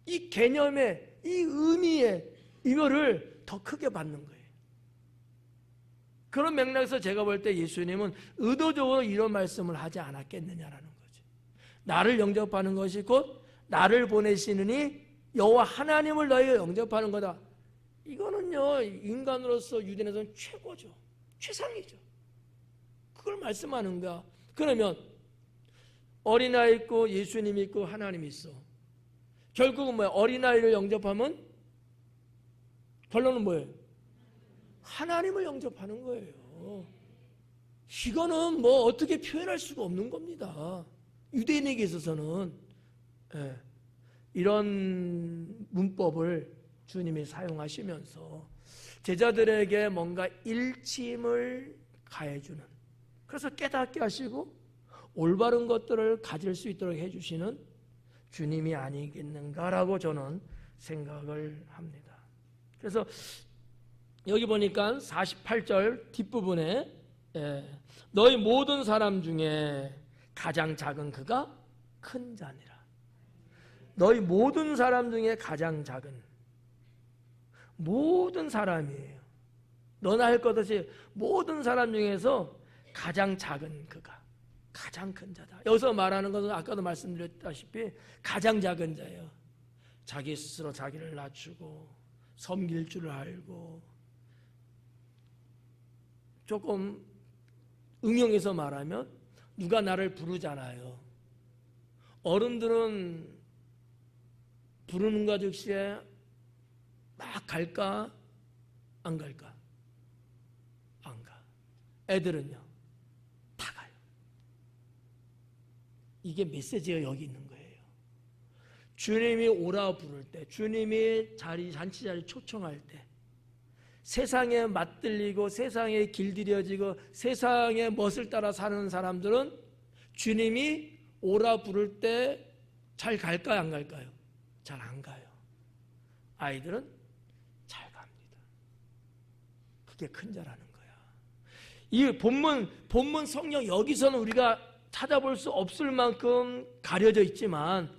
A: 이 개념의 이 의미의 이거를 더 크게 받는 거예요. 그런 맥락에서 제가 볼 때 예수님은 의도적으로 이런 말씀을 하지 않았겠느냐라는 거죠. 나를 영접하는 것이 곧 나를 보내시느니 여호와 하나님을 너희가 영접하는 거다. 이거는요 인간으로서 유대인에서는 최고죠. 최상이죠. 그걸 말씀하는 거야. 그러면 어린아이 있고 예수님이 있고 하나님이 있어. 결국은 뭐야? 어린아이를 영접하면 결론은 뭐예요? 하나님을 영접하는 거예요. 이거는 뭐 어떻게 표현할 수가 없는 겁니다. 유대인에게 있어서는 이런 문법을 주님이 사용하시면서 제자들에게 뭔가 일침을 가해주는, 그래서 깨닫게 하시고 올바른 것들을 가질 수 있도록 해주시는 주님이 아니겠는가라고 저는 생각을 합니다. 그래서 여기 보니까 48절 뒷부분에 너희 모든 사람 중에 가장 작은 그가 큰 자니라. 너희 모든 사람 중에 가장 작은, 모든 사람이에요. 너나 할 것 없이 모든 사람 중에서 가장 작은 그가 가장 큰 자다. 여기서 말하는 것은 아까도 말씀드렸다시피 가장 작은 자예요. 자기 스스로 자기를 낮추고 섬길 줄 알고, 조금 응용해서 말하면 누가 나를 부르잖아요. 어른들은 부르는 것 즉시에 막 갈까? 안 갈까? 안 가. 애들은요, 다 가요. 이게 메시지가 여기 있는 거예요. 주님이 오라 부를 때, 주님이 잔치 자리 초청할 때, 세상에 맞들리고 세상에 길들여지고 세상의 멋을 따라 사는 사람들은 주님이 오라 부를 때 잘 갈까요? 안 갈까요? 잘 안 가요. 아이들은 잘 갑니다. 그게 큰 자라는 거야. 이 본문 성경 여기서는 우리가 찾아볼 수 없을 만큼 가려져 있지만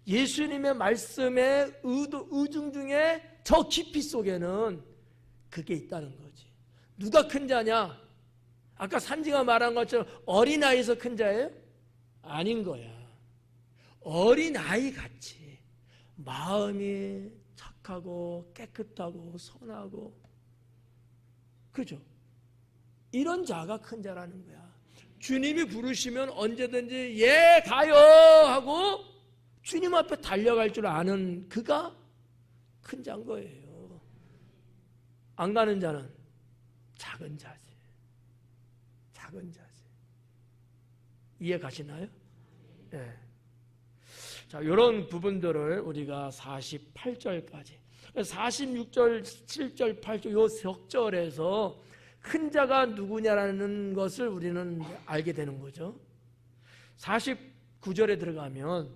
A: 예수님의 말씀의 의중 중에 저 깊이 속에는 그게 있다는 거지. 누가 큰 자냐? 아까 산지가 말한 것처럼 어린아이에서 큰 자예요? 아닌 거야. 어린아이 같이 마음이 착하고 깨끗하고 선하고, 그죠? 이런 자가 큰 자라는 거야. 주님이 부르시면 언제든지 예 가요 하고 주님 앞에 달려갈 줄 아는 그가 큰 자인 거예요. 안 가는 자는 작은 자지. 작은 자지. 이해 가시나요? 네. 자, 이런 부분들을 우리가 48절까지, 46절, 7절, 8절 요 석절에서 큰 자가 누구냐라는 것을 우리는 알게 되는 거죠. 49절에 들어가면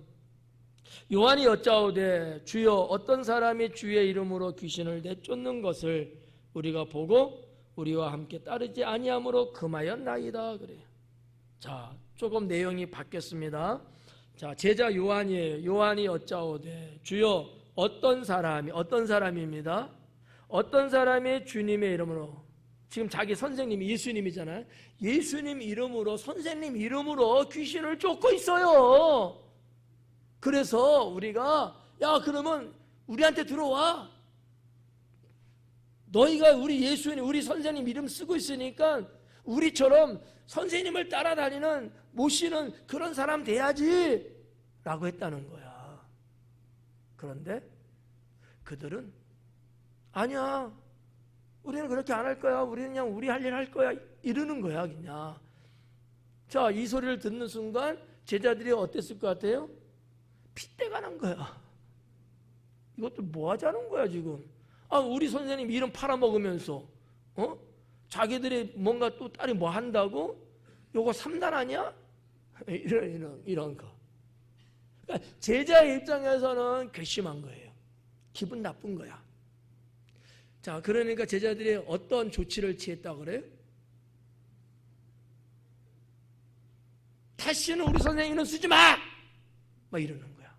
A: 요한이 여짜오되 주여 어떤 사람이 주의 이름으로 귀신을 내쫓는 것을 우리가 보고 우리와 함께 따르지 아니함으로 금하였나이다 그래요. 자, 조금 내용이 바뀌었습니다. 자, 제자 요한이에요. 요한이 여짜오되 주여 어떤 사람입니다. 어떤 사람이 주님의 이름으로, 지금 자기 선생님이 예수님이잖아요. 예수님 이름으로, 선생님 이름으로 귀신을 쫓고 있어요. 그래서 우리가 야 그러면 우리한테 들어와. 너희가 우리 예수님, 우리 선생님 이름 쓰고 있으니까 우리처럼 선생님을 따라다니는 모시는 그런 사람 돼야지 라고 했다는 거야. 그런데 그들은 아니야, 우리는 그렇게 안 할 거야, 우리는 그냥 우리 할 일 할 거야 이러는 거야 그냥. 자, 이 소리를 듣는 순간 제자들이 어땠을 것 같아요? 핏대가 난 거야. 이것들 뭐 하자는 거야 지금. 아, 우리 선생님 이름 팔아먹으면서 자기들이 뭔가 또 딸이 뭐 한다고? 요거 3단 아니야? 이런 거. 그러니까 제자의 입장에서는 괘씸한 거예요. 기분 나쁜 거야. 자, 그러니까 제자들이 어떤 조치를 취했다고 그래요? 다시는 우리 선생님 이름 쓰지 마! 막 이러는 거야.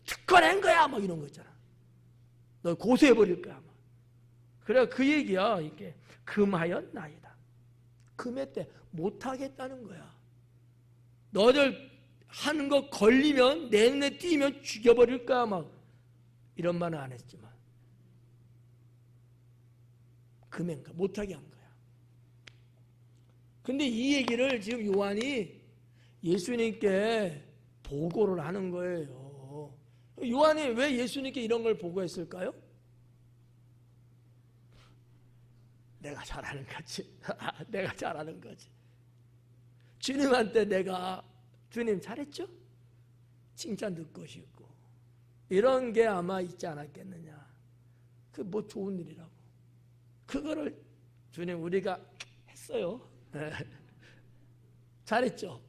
A: 특권한 거야! 막 이런 거 있잖아. 너 고소해버릴 거야. 막. 그래, 그 얘기야. 이게 금하였나이다. 금했대. 못하겠다는 거야. 너들 하는 거 걸리면, 내 눈에 띄면 죽여버릴 거야. 막 이런 말은 안 했지만. 금했가 못하게 한 거야. 근데 이 얘기를 지금 요한이 예수님께 보고를 하는 거예요. 요한이 왜 예수님께 이런 걸 보고했을까요? 내가 잘하는 거지. 내가 잘하는 거지. 주님한테 내가 주님 잘했죠? 칭찬 듣고 싶고 이런 게 아마 있지 않았겠느냐. 그 뭐 좋은 일이라고. 그거를 주님 우리가 했어요. 잘했죠.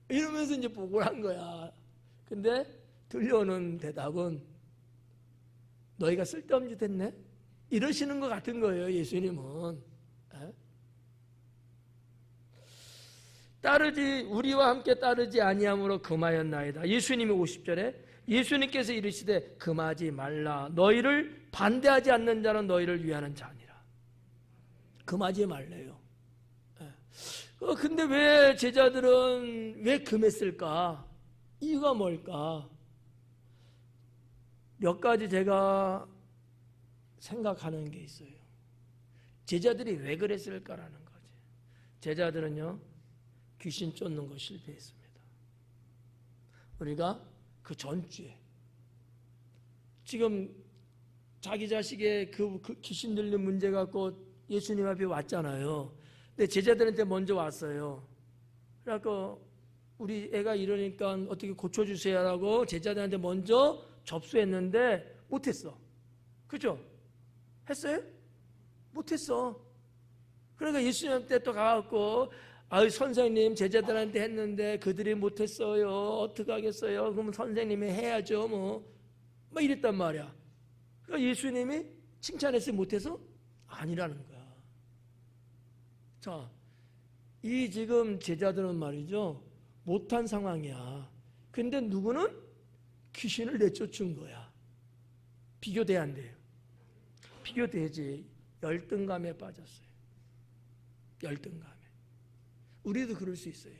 A: 이러면서 이제 보고를 한 거야. 근데 들려오는 대답은 너희가 쓸데없는 짓 했네? 이러시는 것 같은 거예요, 예수님은. 우리와 함께 따르지 아니함으로 금하였나이다. 예수님이 50절에 예수님께서 이르시되 금하지 말라. 너희를 반대하지 않는 자는 너희를 위하는 자니라. 금하지 말래요. 근데 왜 제자들은 왜 금했을까? 이유가 뭘까? 몇 가지 제가 생각하는 게 있어요. 제자들이 왜 그랬을까라는 거지. 제자들은요, 귀신 쫓는 거 실패했습니다. 우리가 그 전주에 지금 자기 자식의 그 귀신 들린 문제 갖고 예수님 앞에 왔잖아요. 근데 제자들한테 먼저 왔어요. 그래서 우리 애가 이러니까 어떻게 고쳐주세요라고 제자들한테 먼저 접수했는데 못했어. 그죠? 했어요? 못했어. 그러니까 예수님한테 또 가갖고 선생님 제자들한테 했는데 그들이 못했어요. 어떻게 하겠어요? 그러면 선생님이 해야죠. 뭐 이랬단 말이야. 그러니까 예수님이 칭찬했어요. 못해서? 아니라는 거야. 자, 이 지금 제자들은 말이죠, 못한 상황이야. 근데 누구는 귀신을 내쫓은 거야. 비교돼 안 돼요? 비교되지. 열등감에 빠졌어요. 열등감에. 우리도 그럴 수 있어요.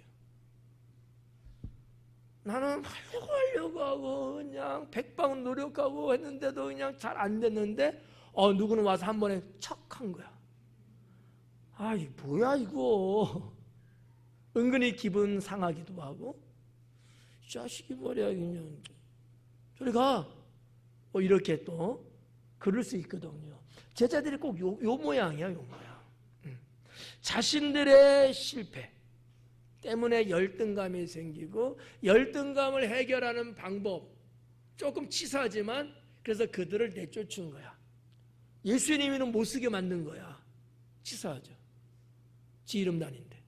A: 나는 하려고 하고 그냥 백방 노력하고 했는데도 그냥 잘 안 됐는데 누구는 와서 한 번에 척한 거야. 이 뭐야 이거. 은근히 기분 상하기도 하고, 이 자식이 뭐야 그냥 저리 가. 이렇게 또 그럴 수 있거든요. 제자들이 꼭 요 모양이야, 요 모양. 자신들의 실패 때문에 열등감이 생기고, 열등감을 해결하는 방법 조금 치사하지만 그래서 그들을 내쫓은 거야. 예수님이는 못 쓰게 만든 거야. 치사하죠. 지 이름 다닌데.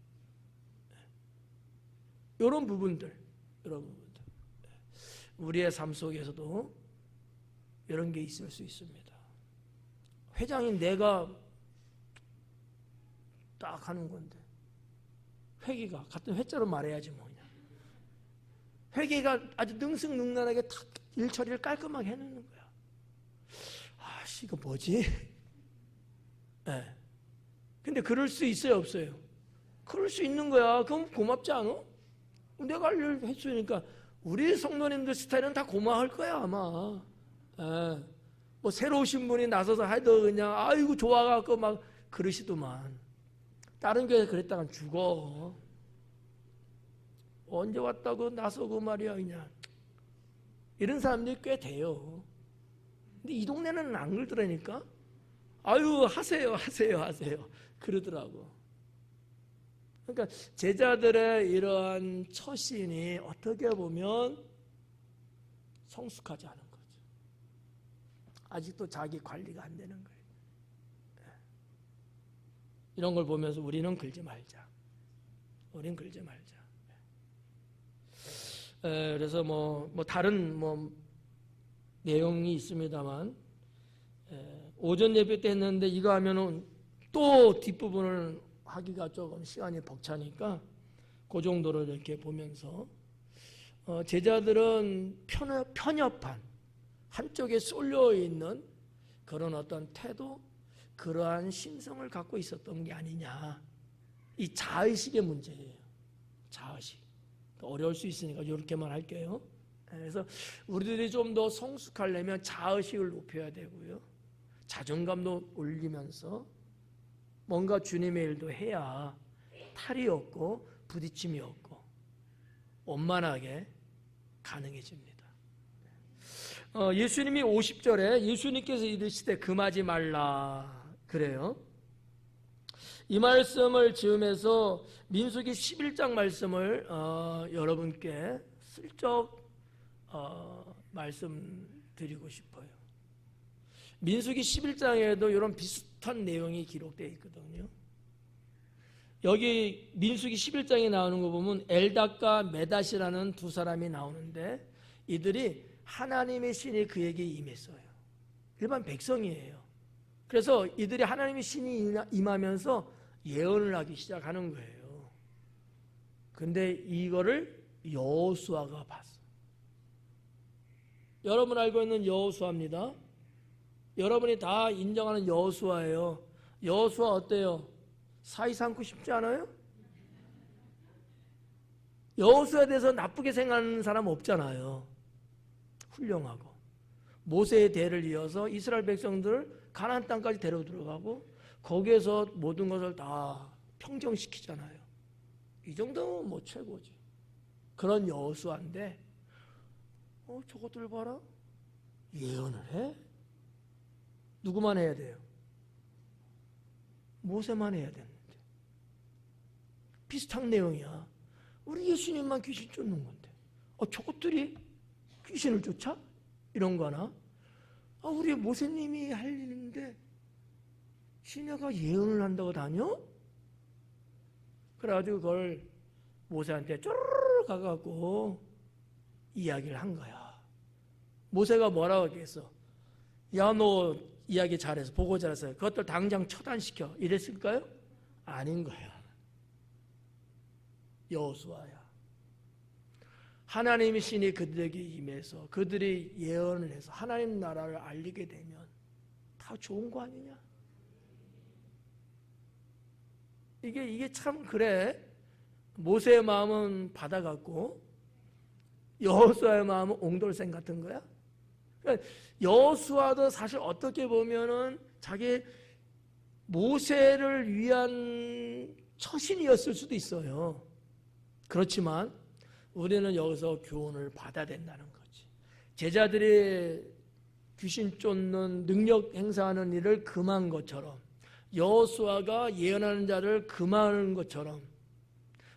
A: 이런 부분들 우리의 삶 속에서도 이런 게 있을 수 있습니다. 회장인 내가 딱 하는 건데 회계가 같은 회자로 말해야지 뭐 그냥. 회계가 아주 능승능란하게 탁 일 처리를 깔끔하게 해놓는 거야. 이거 뭐지? 네. 근데 그럴 수 있어요, 없어요? 그럴 수 있는 거야. 그럼 고맙지 않아? 내가 할 일 했으니까. 우리 성도님들 스타일은 다 고마워할 거야 아마. 뭐 새로 오신 분이 나서서 하도 그냥 아이고 좋아갖고 막 그러시더만. 다른 교회 그랬다간 죽어. 언제 왔다고 나서고 말이야 그냥. 이런 사람들이 꽤 돼요. 근데 이 동네는 안 그러더라니까. 아유 하세요 그러더라고. 그러니까 제자들의 이러한 처신이 어떻게 보면 성숙하지 않은 거죠. 아직도 자기 관리가 안 되는 거예요. 이런 걸 보면서 우리는 그러지 말자. 우리는 그러지 말자. 그래서 뭐 다른 내용이 있습니다만, 오전 예배 때 했는데 이거 하면은 또 뒷부분을 하기가 조금 시간이 벅차니까 그 정도로 이렇게 보면서, 제자들은 편협한 한쪽에 쏠려 있는 그런 어떤 태도, 그러한 심성을 갖고 있었던 게 아니냐. 이 자의식의 문제예요. 자의식. 어려울 수 있으니까 이렇게만 할게요. 그래서 우리들이 좀 더 성숙하려면 자의식을 높여야 되고요. 자존감도 올리면서 뭔가 주님의 일도 해야 탈이 없고 부딪힘이 없고 원만하게 가능해집니다. 예수님이 50절에 예수님께서 이르시되 금하지 말라 그래요. 이 말씀을 지으면서 민수기 11장 말씀을 여러분께 슬쩍 말씀 드리고 싶어요. 민수기 11장에도 이런 비슷한 내용이 기록되어 있거든요. 여기 민수기 11장에 나오는 거 보면 엘닷과 메닷이라는 두 사람이 나오는데 이들이 하나님의 신이 그에게 임했어요. 일반 백성이에요. 그래서 이들이 하나님의 신이 임하면서 예언을 하기 시작하는 거예요. 근데 이거를 여호수아가 봤어. 여러분 알고 있는 여호수아입니다. 여러분이 다 인정하는 여호수아예요. 여호수아 어때요? 사이 삼고 싶지 않아요? 여호수아에 대해서 나쁘게 생각하는 사람 없잖아요. 훌륭하고 모세의 대를 이어서 이스라엘 백성들을 가나안 땅까지 데려 들어가고 거기에서 모든 것을 다 평정시키잖아요. 이 정도면 뭐 최고지. 그런 여호수아인데 저것들 봐라. 예언을 해? 누구만 해야 돼요? 모세만 해야 되는데. 비슷한 내용이야. 우리 예수님만 귀신 쫓는 건데 저것들이 귀신을 쫓아? 이런 거나 우리 모세님이 할 일인데 시내가 예언을 한다고 다녀? 그래가지고 그걸 모세한테 쪼르르 가갖고 이야기를 한 거야. 모세가 뭐라고 했겠어? 야, 너 이야기 잘해서 보고 잘해서 그것들 당장 처단시켜 이랬을까요? 아닌 거야. 여호수아야. 하나님의 신이 그들에게 임해서 그들이 예언을 해서 하나님 나라를 알리게 되면 다 좋은 거 아니냐? 이게 참 그래. 모세의 마음은 바다 같고 여호수아의 마음은 옹돌샘 같은 거야. 그러니까 여호수아도 사실 어떻게 보면은 자기 모세를 위한 처신이었을 수도 있어요. 그렇지만 우리는 여기서 교훈을 받아야 된다는 거지. 제자들이 귀신 쫓는 능력 행사하는 일을 금한 것처럼 여호수아가 예언하는 자를 금하는 것처럼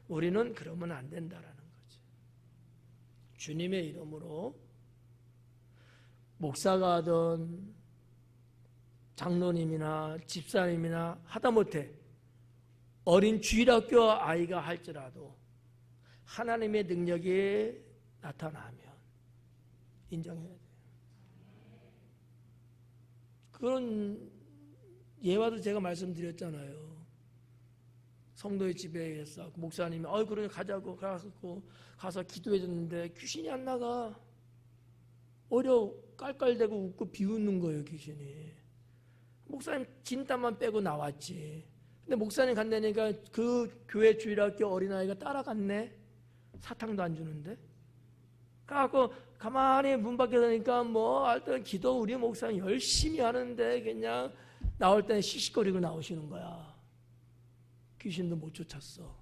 A: 우리는 그러면 안 된다라는 거지. 주님의 이름으로 목사가 하든 장로님이나 집사님이나 하다못해 어린 주일학교 아이가 할지라도 하나님의 능력이 나타나면 인정해야 돼요. 그런 예화도 제가 말씀드렸잖아요. 성도의 집에서 목사님이 그러니 가자고 가서 기도해 줬는데 귀신이 안 나가. 오히려 깔깔대고 웃고 비웃는 거예요, 귀신이. 목사님 진땀만 빼고 나왔지. 근데 목사님 간다니까 그 교회 주일학교 어린아이가 따라갔네. 사탕도 안 주는데. 그래갖고 가만히 문 밖에 서니까 하여튼 기도 우리 목사님 열심히 하는데 그냥 나올 때는 씩씩거리고 나오시는 거야. 귀신도 못 쫓았어.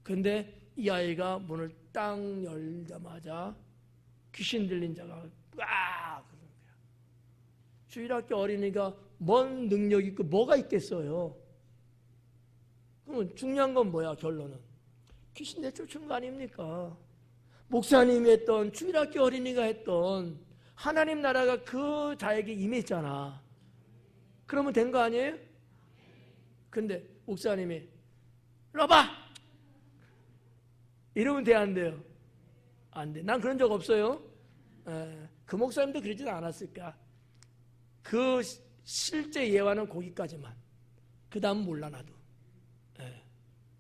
A: 근데 이 아이가 문을 딱 열자마자 귀신 들린 자가 와! 그런 거야. 주일학교 어린이가 뭔 능력이 있고 뭐가 있겠어요? 그러면 중요한 건 뭐야, 결론은? 귀신 내쫓은 거 아닙니까? 목사님이 했던, 주일학교 어린이가 했던 하나님 나라가 그 자에게 임했잖아. 그러면 된 거 아니에요? 근데 목사님이 이리 와봐! 이러면 돼, 안 돼요? 안 돼. 난 그런 적 없어요. 그 목사님도 그러지는 않았을까. 그 실제 예화는 거기까지만. 그 다음은 몰라 나도.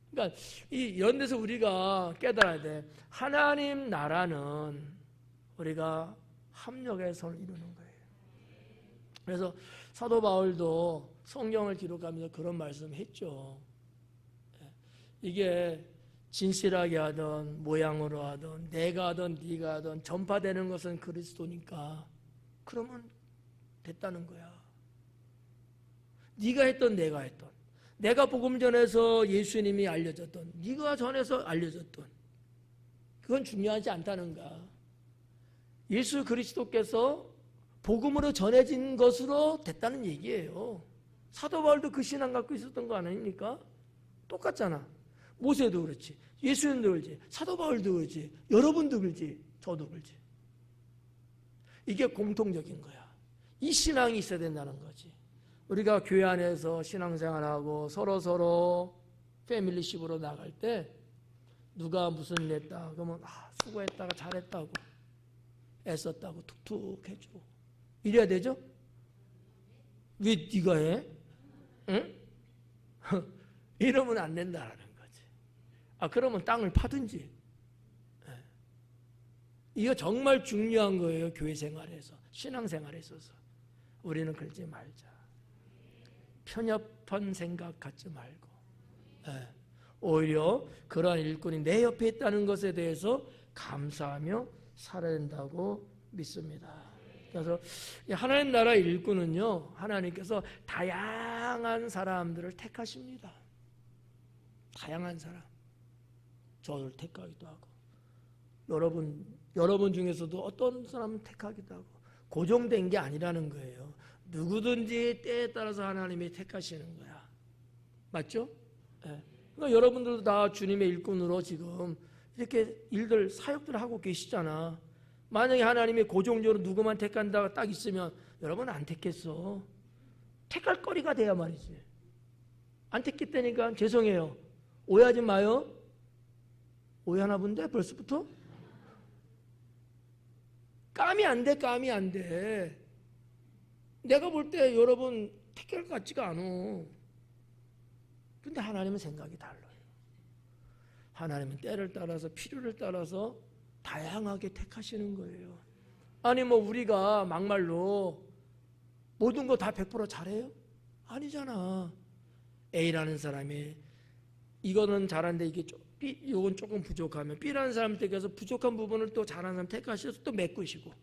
A: 그러니까 이런 데서 우리가 깨달아야 돼. 하나님 나라는 우리가 합력해서 이루는 거예요. 그래서 사도 바울도 성경을 기록하면서 그런 말씀했죠. 이게 진실하게 하든 모양으로 하든 내가 하든 네가 하든 전파되는 것은 그리스도니까 그러면 됐다는 거야. 네가 했던 내가 했던 내가 복음 전해서 예수님이 알려졌던 네가 전해서 알려졌던 그건 중요하지 않다는 거야. 예수 그리스도께서 복음으로 전해진 것으로 됐다는 얘기예요. 사도 바울도 그 신앙 갖고 있었던 거 아닙니까? 똑같잖아. 모세도 그렇지, 예수님도 그렇지, 사도 바울도 그렇지, 여러분도 그렇지, 저도 그렇지. 이게 공통적인 거야. 이 신앙이 있어야 된다는 거지. 우리가 교회 안에서 신앙생활하고 서로 패밀리십으로 나갈 때 누가 무슨 일 했다 그러면 수고했다가 잘했다고 애썼다고 툭툭 해주고 이래야 되죠? 왜 네가 해? 응? 이러면 안 된다라는 거지. 그러면 땅을 파든지. 이거 정말 중요한 거예요. 교회 생활에서, 신앙생활에 있어서. 우리는 그러지 말자. 편협한 생각 갖지 말고. 오히려 그러한 일꾼이 내 옆에 있다는 것에 대해서 감사하며 살아야 된다고 믿습니다. 그래서 하나님 나라 일꾼은요, 하나님께서 다양한 사람들을 택하십니다. 다양한 사람. 저를 택하기도 하고, 여러분 중에서도 어떤 사람은 택하기도 하고, 고정된 게 아니라는 거예요. 누구든지 때에 따라서 하나님이 택하시는 거야. 맞죠? 그러니까 여러분들도 다 주님의 일꾼으로 지금 이렇게 일들, 사역들을 하고 계시잖아. 만약에 하나님이 고정적으로 누구만 택한다가 딱 있으면 여러분 안 택했어. 택할 거리가 돼야 말이지. 안 택했다니까 죄송해요. 오해하지 마요. 오해하나 본데 벌써부터? 감이 안 돼. 내가 볼 때 여러분 택할 것 같지가 않아. 근데 하나님은 생각이 달라요. 하나님은 때를 따라서 필요를 따라서 다양하게 택하시는 거예요. 아니 우리가 막말로 모든 거 다 100% 잘해요? 아니잖아. A라는 사람이 이거는 잘하는데 이건 조금 부족하면 B라는 사람 택해서 부족한 부분을 또 잘하는 사람 택하셔서 또 메꾸시고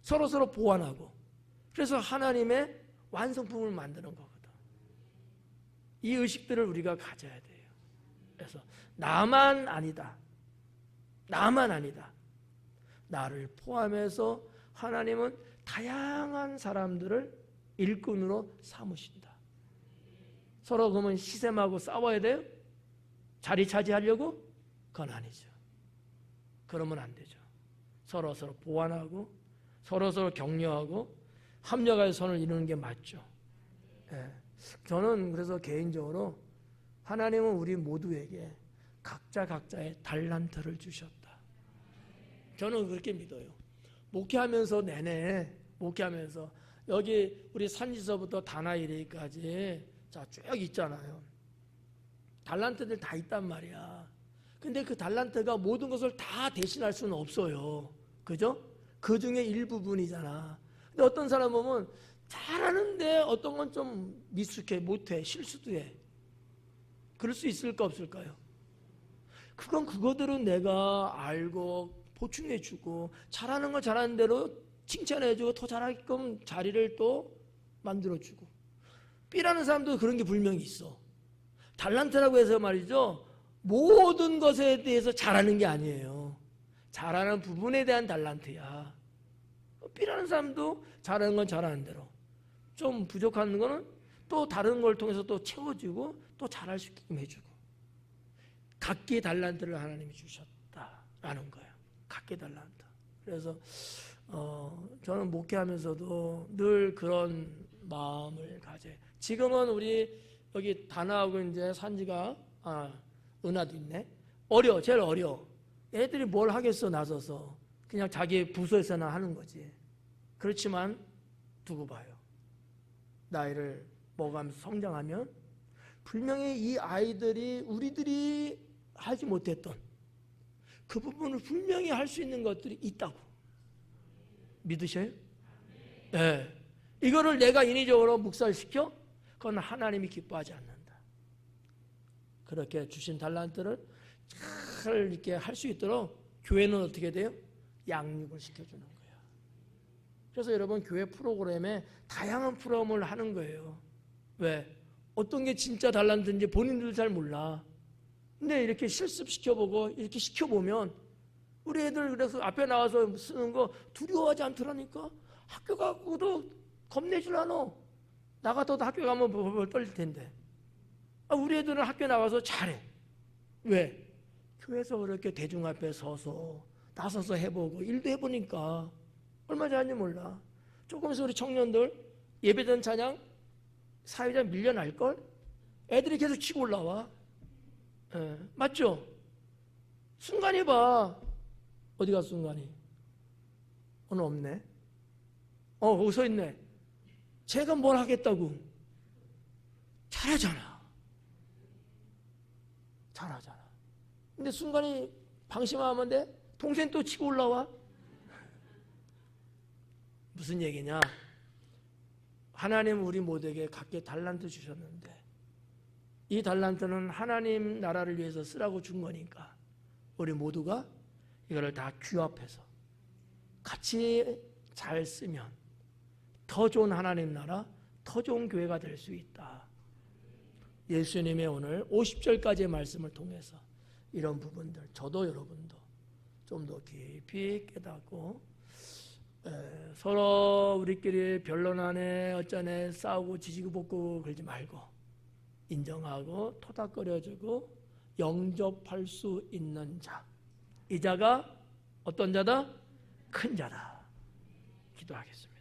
A: 서로 보완하고 그래서 하나님의 완성품을 만드는 거거든. 이 의식들을 우리가 가져야 돼요. 그래서 나만 아니다. 나를 포함해서 하나님은 다양한 사람들을 일꾼으로 삼으신다. 서로 그러면 시샘하고 싸워야 돼요? 자리 차지하려고? 그건 아니죠. 그러면 안 되죠. 서로 보완하고 서로 격려하고 합력하여 선을 이루는 게 맞죠. 저는 그래서 개인적으로 하나님은 우리 모두에게 각자의 달란트를 주셨다. 저는 그렇게 믿어요. 목회하면서 여기 우리 산지서부터 다나이레까지 쭉 있잖아요. 달란트들 다 있단 말이야. 근데 그 달란트가 모든 것을 다 대신할 수는 없어요. 그죠? 그 중에 일부분이잖아. 근데 어떤 사람 보면 잘하는데 어떤 건 좀 미숙해, 못해, 실수도 해. 그럴 수 있을까 없을까요? 그건 그거들은 내가 알고 보충해주고 잘하는 거 잘하는 대로 칭찬해주고 더 잘하게끔 자리를 또 만들어주고. B라는 사람도 그런 게 분명히 있어. 달란트라고 해서 말이죠, 모든 것에 대해서 잘하는 게 아니에요. 잘하는 부분에 대한 달란트야. B라는 사람도 잘하는 건 잘하는 대로, 좀 부족한 거는 또 다른 걸 통해서 또 채워주고 또 잘할 수 있게끔 해주고. 각기 달란트를 하나님이 주셨다라는 거예요. 각기 달란트. 그래서 저는 목회하면서도 늘 그런 마음을 가져요. 지금은 우리 여기 다나하고 이제 산지가 은하도 있네. 제일 어려. 애들이 뭘 하겠어 나서서 그냥 자기 부서에서나 하는 거지. 그렇지만 두고 봐요. 나이를 먹으면서 성장하면 분명히 이 아이들이 우리들이 하지 못했던 그 부분을 분명히 할 수 있는 것들이 있다고 믿으셔요? 네. 이거를 내가 인위적으로 묵살시켜? 그건 하나님이 기뻐하지 않는다. 그렇게 주신 달란트를 잘 이렇게 할 수 있도록 교회는 어떻게 돼요? 양육을 시켜주는 거예요. 그래서 여러분 교회 프로그램에 다양한 프로그램을 하는 거예요. 왜? 어떤 게 진짜 달란트인지 본인들도 잘 몰라. 근데 이렇게 실습시켜보고 이렇게 시켜보면 우리 애들 그래서 앞에 나와서 쓰는 거 두려워하지 않더라니까. 학교 가고도 겁내질 않아. 나 같아도 학교 가면 벌벌 떨릴 텐데. 우리 애들은 학교 나가서 잘해. 왜? 교회에서 그렇게 대중 앞에 서서 나서서 해보고 일도 해보니까 얼마 잘하는지 몰라. 조금 있으면 우리 청년들 예배드리는 찬양 사회자 밀려날걸? 애들이 계속 치고 올라와. 맞죠? 순간이 봐. 어디 갔어 순간이? 오늘 없네. 거기 서 있네. 제가 뭘 하겠다고. 잘하잖아. 근데 순간이 방심하면 돼? 동생 또 치고 올라와? 무슨 얘기냐? 하나님 우리 모두에게 각기 달란트 주셨는데 이 달란트는 하나님 나라를 위해서 쓰라고 준 거니까 우리 모두가 이거를 다 규합해서 같이 잘 쓰면 더 좋은 하나님 나라, 더 좋은 교회가 될 수 있다. 예수님의 오늘 50절까지의 말씀을 통해서 이런 부분들 저도 여러분도 좀 더 깊이 깨닫고 서로 우리끼리 변론하네 어쩌네 싸우고 지지고 볶고 그러지 말고 인정하고 토닥거려주고 영접할 수 있는 자, 이 자가 어떤 자다? 큰 자다. 기도하겠습니다.